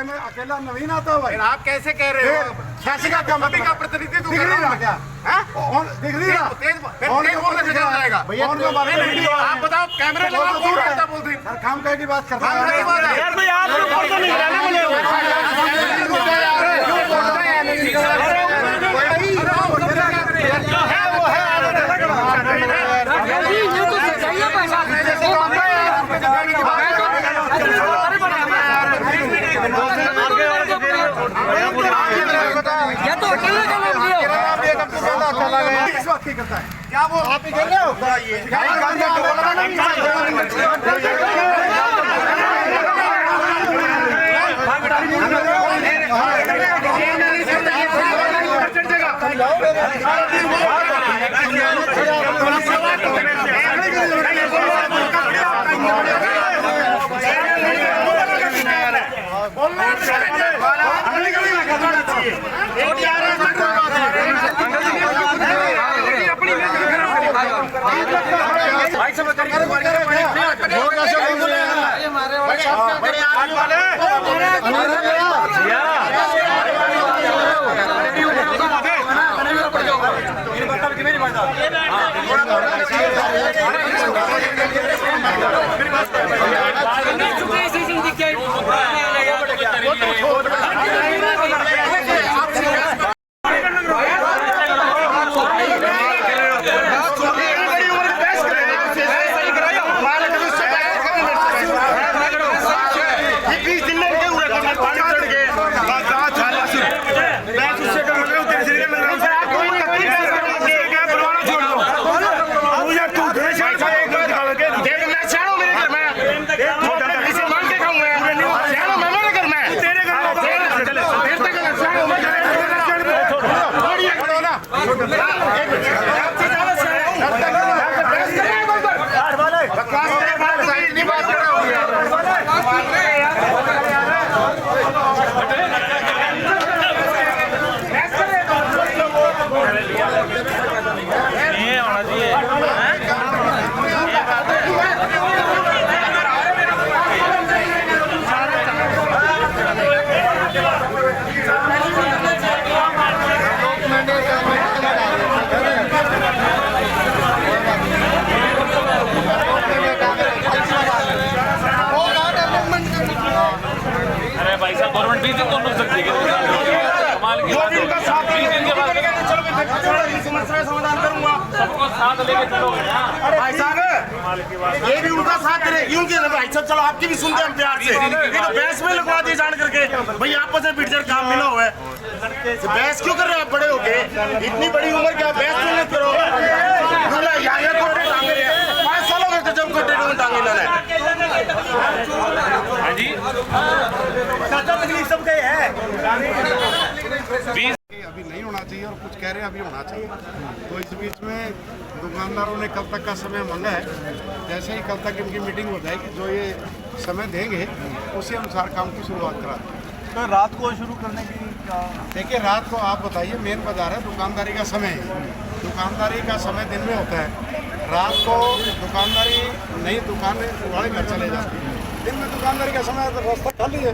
में अकेला नवीन आता है भाई। आप कैसे कह रहे हो? शासी का काम का प्रतिनिधित्व कर रहा हूं क्या? दिख रही है भैया, आप बताओ कैमरे लगा कौन करता बोल रही काम का की बात करता है यार भाई आप लोग फोटो नहीं कराने करता है क्या वो आप ही कह रहे हो? गवर्नमेंट 20 दिन तो मिल सकती है कमाल की बात है। 20 दिन के बाद समस्या समाधान करूंगा, सबको साथ लेके चलोगे ना भाई साहब। ये भी उनका साथ करे यूं क्यों भाई साहब? चलो आपकी भी सुनते हैं प्यार से। ये तो बहस में लगवा दी जान करके भाई आपस में बिटजर काम मिला हुआ है। बहस क्यों कर रहे हैं आप बड़े होके? इतनी बड़ी उम्र क्या बहस क्यों नहीं करो? 5 सालों का जब कटे टांगे लाना है। हाँ जी तकलीफ सबके है। अभी नहीं होना चाहिए और कुछ कह रहे हैं अभी होना चाहिए। तो इस बीच में दुकानदारों ने कल तक का समय मांगा है। जैसे ही कल तक इनकी मीटिंग हो जाएगी, जो ये समय देंगे उसी अनुसार काम की शुरुआत करा देंगे। तो रात को शुरू करने की क्या? देखिए रात को आप बताइए, मेन बाजार है, दुकानदारी का समय है। दुकानदारी का समय दिन में होता है, रात को दुकानदारी नई दुकान वाले घर चले जाते हैं। दिन में दुकानदारी का समय तो रास्ता खाली है,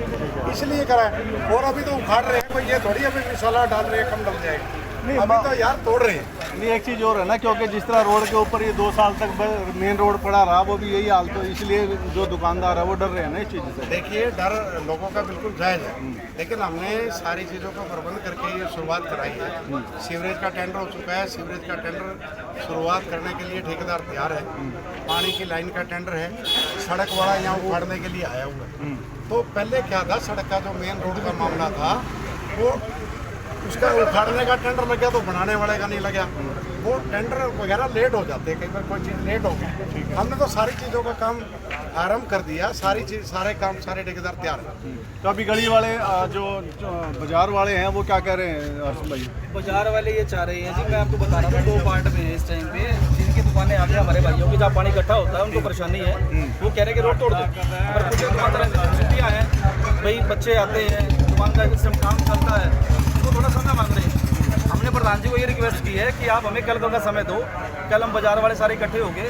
इसलिए करा है। और अभी तो उखाड़ रहे हैं, कोई ये थोड़ी अभी मसाला डाल रहे हैं कम डल जाएगा। नहीं अभी तो यार तोड़ रहे हैं। नहीं एक चीज़ और है ना, क्योंकि जिस तरह रोड के ऊपर ये 2 साल तक मेन रोड पड़ा रहा, वो भी यही हाल, तो इसलिए जो दुकानदार है वो डर रहे हैं ना इस चीज़ से। देखिए डर लोगों का बिल्कुल जायज़ है, लेकिन हमने सारी चीज़ों का प्रबंध करके ये शुरुआत कराई है। सीवरेज का टेंडर हो चुका है, सीवरेज का टेंडर शुरुआत करने के लिए ठेकेदार तैयार है। पानी की लाइन का टेंडर है, सड़क वाला यहाँ उखाड़ने के लिए आया हुआ है। तो पहले क्या था, सड़क का जो मेन रोड का मामला था वो उसका उखाड़ने का टेंडर लग गया तो बनाने वाले का नहीं लगा। वो टेंडर वगैरह लेट हो जाते हैं, कई बार कोई चीज़ लेट हो गई। हमने तो सारी चीज़ों का काम आरंभ कर दिया, सारे ठेकेदार तैयार हैं। तो अभी गली वाले जो बाजार वाले हैं वो क्या कह रहे हैं हर्ष भाई? बाजार वाले ये चाह रहे हैं जी, मैं आपको बता रहा था 2 पार्ट में है इस टाइम पे। जिनकी दुकानें आगे हमारे भाइयों की जहाँ पानी इकट्ठा होता है उनको परेशानी है, वो कह रहे हैं कि रोड तोड़ दो। पर कुछ दुकानदार छुट्टियाँ हैं, भाई बच्चे आते हैं, दुकान का काम चलता है, उसको थोड़ा समय मांग रहे हैं। हमने प्रधान जी को ये रिक्वेस्ट की है कि आप हमें कल का समय दो, कल हम बाजार वाले सारे इकट्ठे होंगे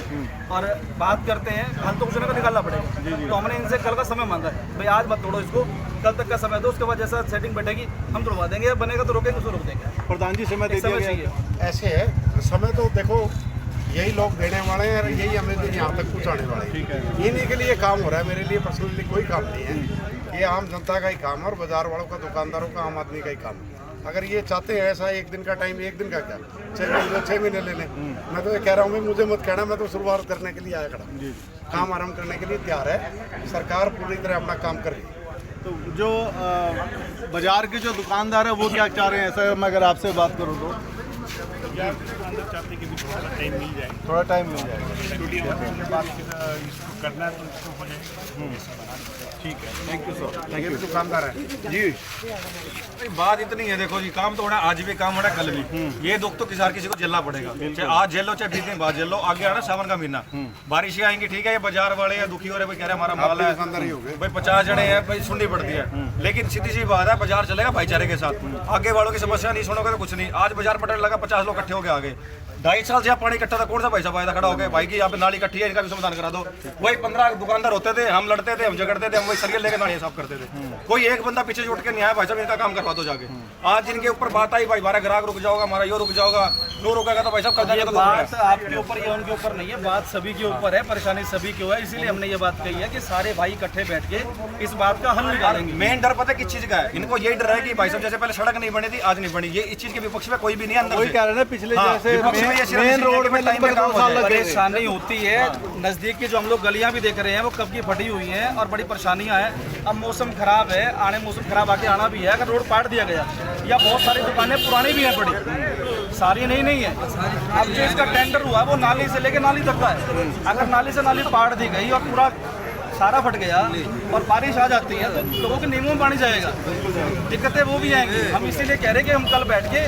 और बात करते हैं, हल तो कुछ ना निकालना पड़ेगा। तो हमने इनसे कल का समय मांगा है, भाई आज मत तोड़ो इसको, कल तक का समय दो, उसके बाद जैसा सेटिंग बैठेगी हम तोड़वा देंगे, बनेगा तो रोकेंगे, उसको रोक देंगे। प्रधान जी समय दे दिया समय गया है। चाहिए। ऐसे है समय तो देखो यही लोग देने वाले हैं और यही हमें भी यहाँ तक पहुँचाने वाले हैं। इन्हीं के लिए काम हो रहा है, मेरे लिए पर्सनली कोई काम नहीं है। ये आम जनता का ही काम है और बाजार वालों का, दुकानदारों का, आम आदमी का ही काम है। अगर ये चाहते हैं ऐसा एक दिन का टाइम, एक दिन का क्या 6 महीने ले लें। मैं तो ये कह रहा हूँ, मुझे मत कहना, मैं तो शुरुआत करने के लिए आया खड़ा, काम आरम्भ करने के लिए तैयार है। सरकार पूरी तरह अपना काम कर रही है। तो जो बाजार के जो दुकानदार है वो क्या चाह रहे हैं सर, मैं अगर आपसे बात करूँ तो चाहते कि भी थोड़ा सा टाइम मिल जाए, थोड़ा टाइम मिल जाएगा। स्टूडियो के बाद इसको करना है तो इसको हो जाए। ठीक है, थैंक यू सर। ये भी दुकानदार है जी नहीं, बात इतनी है, देखो जी काम तो होना, आज भी काम होना, कल भी। ये दुख तो किसी को झेलना पड़ेगा, चाहे आज झेल लो चाहे 20 दिन बाद झेल लो। आगे आना सावन का महीना, बारिशें आएंगी, ठीक है, ये बाजार वाले या दुखी हो रहे, भाई कह रहे हमारा माल है, दुकानदार ही हो गए। भाई 50 जने हैं, भाई सुननी पड़ती है। लेकिन सीधी सी बात है, बाजार चलेगा भाईचारे के साथ। आगे वालों की समस्या नहीं सुनोगे तो कुछ नहीं। आज बाजार पटने लगा, 50 लोग इकट्ठे हो गए आगे। 2.5 साल से यहाँ पानी इकट्ठा था, कौन सा भाई साहब आया था खड़ा हो गया, भाई की यहाँ पे नाली इकट्ठी है, इनका भी समाधान करा दो। वही 15 दुकानदार होते थे, हम लड़ते थे, हम झगड़ते थे, हम वही सरिये लेके नालियाँ साफ करते थे। कोई एक बंदा पीछे जुट के नहीं आया, भाई साहब इनका काम करवा दो जाके। आज जिनके ऊपर बात आई, भाई हमारा ग्राहक रुक जाओगा, हमारा यो रुक जाओगा, नो रुकेगा तो भाई साहब कर ये तो बात आपके ऊपर या उनके ऊपर नहीं है, बात सभी के ऊपर है, परेशानी सभी की है। इसीलिए हमने ये बात कही है कि सारे भाई इकट्ठे बैठ के इस बात का हल निकालेंगे। मेन डर पता है किस चीज का है? इनको यही डर है कि भाई साहब जैसे पहले सड़क नहीं बनी थी, आज नहीं बनी। ये इस चीज के विपक्ष में कोई भी नहीं है अंदर वही से। कह रहे हैं ना, पिछले हाँ, जैसे विपक्ष में ये सिर्फ मेन इसलिए रोड कि में टाइम पे लगभग काम 2 हो साल जाए। लगे थे। परेशानी होती है, नजदीक की जो हम लोग गलियां भी देख रहे हैं वो कब की फटी हुई हैं और बड़ी परेशानियां हैं। अब मौसम खराब है, आने मौसम खराब आके आना भी है, अगर रोड पाट दिया गया या बहुत सारी दुकानें पुरानी भी हैं बड़ी, सारी नहीं है। अब जो इसका टेंडर हुआ वो नाली से लेके नाली तक का है। अगर नाली से नाली पाट दी गई और पूरा सारा फट गया और बारिश आ जाती है तो लोगों के नींबू में पानी जाएगा, दिक्कतें वो भी आएंगी। हम इसीलिए कह रहे हैं कि हम कल बैठ के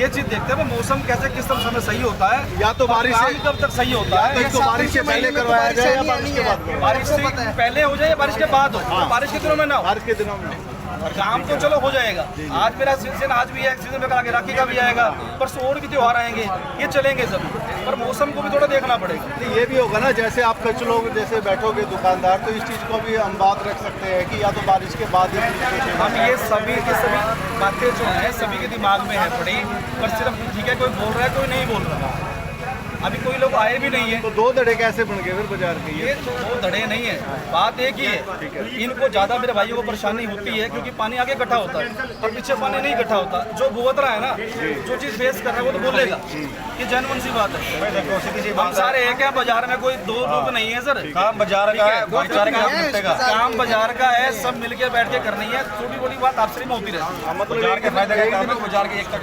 ये चीज देखते हैं मौसम कैसे किस समय सही होता है, या तो बारिश काम से- कब तक सही होता है। तो बारिश से पहले करवाया जाए या बारिश के बाद? बारिश से पहले हो जाए या बारिश के बाद हो, बारिश के दिनों में ना हो। बारिश के दिनों में काम तो चलो हो जाएगा। आज मेरा सीजन आज भी है, सीजन में आगे राखी का भी आएगा, परसों और भी त्योहार आएंगे, ये चलेंगे सब, पर मौसम को भी थोड़ा देखना पड़ेगा। नहीं, ये भी होगा ना, जैसे आप कुछ लोग जैसे बैठोगे दुकानदार, तो इस चीज़ को भी हम बात रख सकते हैं कि या तो बारिश के बाद ही हम ये सभी की सभी बातें जो हैं सभी के दिमाग में है पड़ी, पर सिर्फ ठीक है कोई बोल रहा है कोई नहीं बोल रहा। अभी कोई लोग आए भी नहीं है, तो 2 धड़े कैसे बन गए फिर बाजार के? ये वो धड़े नहीं है, बात एक ही है। इनको ज़्यादा मेरे भाइयों को परेशानी होती है क्योंकि पानी आगे इकट्ठा होता है और पीछे पानी नहीं इकट्ठा होता। जो भुगत रहा है ना, जो चीज़ फेस कर रहा है वो तो बोलेगा, ये जेन्युइन सी बात है। देखो सीधी सी हम बात सारे एक है, बाजार में कोई दो लोग नहीं है सर। काम बाजार का है, भाईचारे का काम निपटेगा। काम बाजार का है, सब मिलके बैठ के करनी है। छोटी बड़ी बात आपसे में होती रहती है। बाजार के फायदे का काम है, बाजार की एकता